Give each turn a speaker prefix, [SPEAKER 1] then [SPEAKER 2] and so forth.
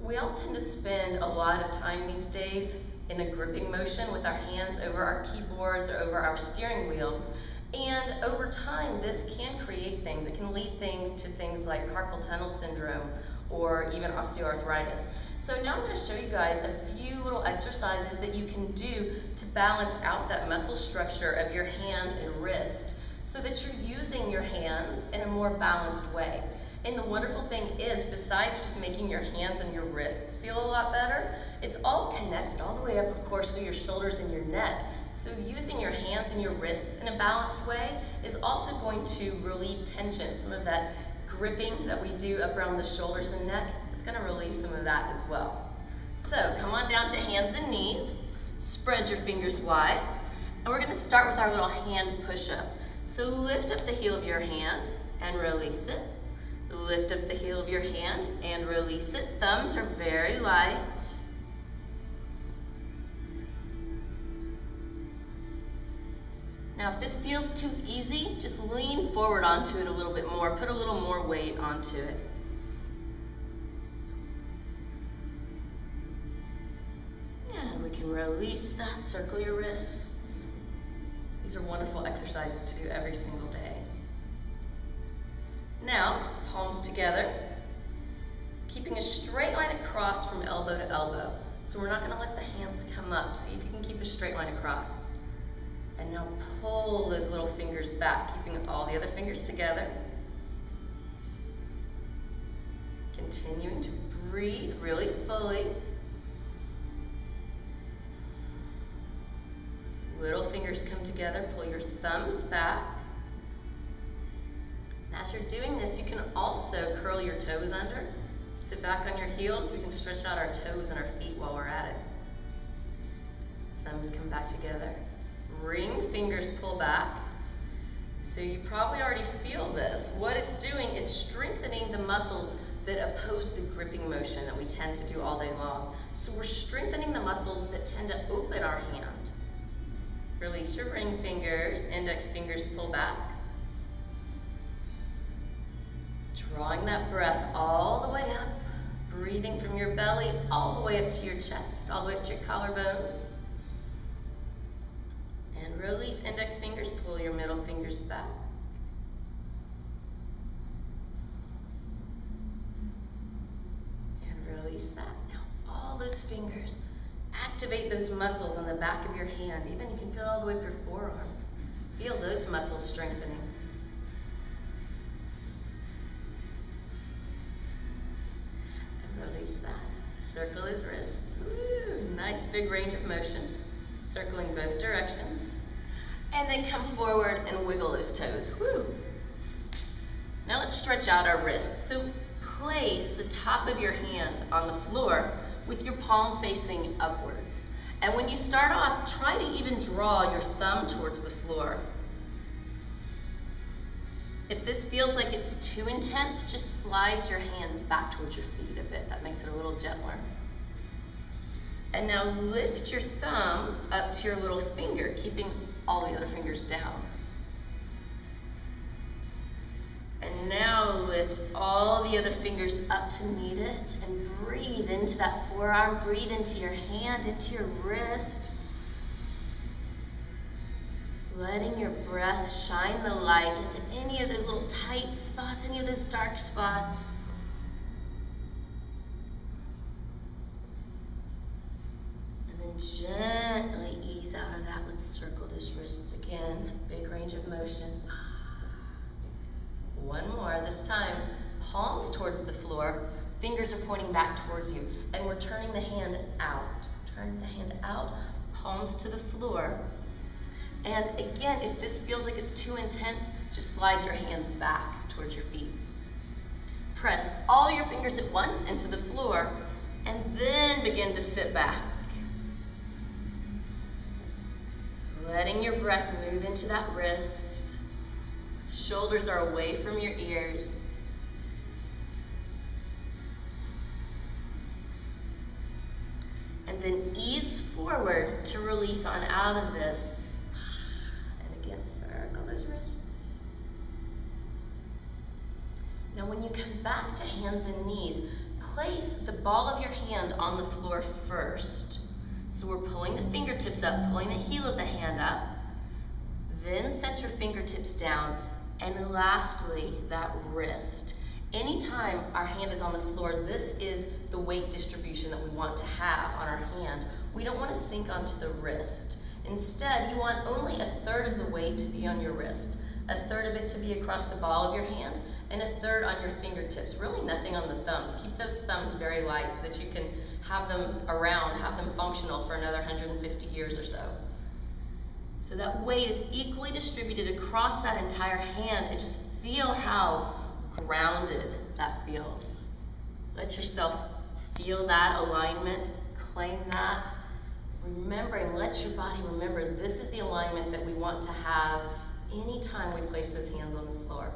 [SPEAKER 1] We all tend to spend a lot of time these days in a gripping motion with our hands over our keyboards or over our steering wheels. And over time, this can create things. It can lead things to things like carpal tunnel syndrome or even osteoarthritis. So now I'm going to show you guys a few little exercises that you can do to balance out that muscle structure of your hand and wrist so that you're using your hands in a more balanced way. And the wonderful thing is, besides just making your hands and your wrists feel a lot better, it's all connected all the way up, of course, through your shoulders and your neck. So using your hands and your wrists in a balanced way is also going to relieve tension. Some of that gripping that we do up around the shoulders and neck, it's going to relieve some of that as well. So come on down to hands and knees, spread your fingers wide, and we're going to start with our little hand push-up. So lift up the heel of your hand and release it. Lift up the heel of your hand and release it. Thumbs are very light. Now if this feels too easy, just lean forward onto it a little bit more. Put a little more weight onto it. And we can release that. Circle your wrists. These are wonderful exercises to do every single day. Now, palms together, keeping a straight line across from elbow to elbow. So we're not going to let the hands come up. See if you can keep a straight line across. And now pull those little fingers back, keeping all the other fingers together. Continuing to breathe really fully. Little fingers come together, pull your thumbs back. As you're doing this, you can also curl your toes under. Sit back on your heels. We can stretch out our toes and our feet while we're at it. Thumbs come back together. Ring fingers pull back. So you probably already feel this. What it's doing is strengthening the muscles that oppose the gripping motion that we tend to do all day long. So we're strengthening the muscles that tend to open our hand. Release your ring fingers, index fingers pull back. Drawing that breath all the way up, breathing from your belly all the way up to your chest, all the way up to your collarbones. And release index fingers, pull your middle fingers back. And release that. Now all those fingers, activate those muscles on the back of your hand. Even you can feel it all the way up your forearm. Feel those muscles strengthening. Release that. Circle his wrists. Woo, nice big range of motion. Circling both directions. And then come forward and wiggle those toes. Woo. Now let's stretch out our wrists. So place the top of your hand on the floor with your palm facing upwards. And when you start off, try to even draw your thumb towards the floor. If this feels like it's too intense, just slide your hands back towards your feet a bit. That makes it a little gentler. And now lift your thumb up to your little finger, keeping all the other fingers down. And now lift all the other fingers up to meet it and breathe into that forearm. Breathe into your hand, into your wrist. Letting your breath shine the light into any of those little tight spots, any of those dark spots. And then gently ease out of that. Let's circle those wrists again. Big range of motion. One more. This time, palms towards the floor. Fingers are pointing back towards you. And we're turning the hand out. Turn the hand out, palms to the floor. And again, if this feels like it's too intense, just slide your hands back towards your feet. Press all your fingers at once into the floor, and then begin to sit back. Letting your breath move into that wrist. Shoulders are away from your ears. And then ease forward to release on out of this. Circle those wrists. Now when you come back to hands and knees, place the ball of your hand on the floor first. So we're pulling the fingertips up, pulling the heel of the hand up. Then set your fingertips down. And lastly, that wrist. Anytime our hand is on the floor, this is the weight distribution that we want to have on our hand. We don't want to sink onto the wrist. Instead, you want only a third of the weight to be on your wrist, a third of it to be across the ball of your hand, and a third on your fingertips. Really nothing on the thumbs. Keep those thumbs very light so that you can have them around, have them functional for another 150 years or so. So that weight is equally distributed across that entire hand, and just feel how grounded that feels. Let yourself feel that alignment, claim that. Remembering, let your body remember this is the alignment that we want to have anytime we place those hands on the floor.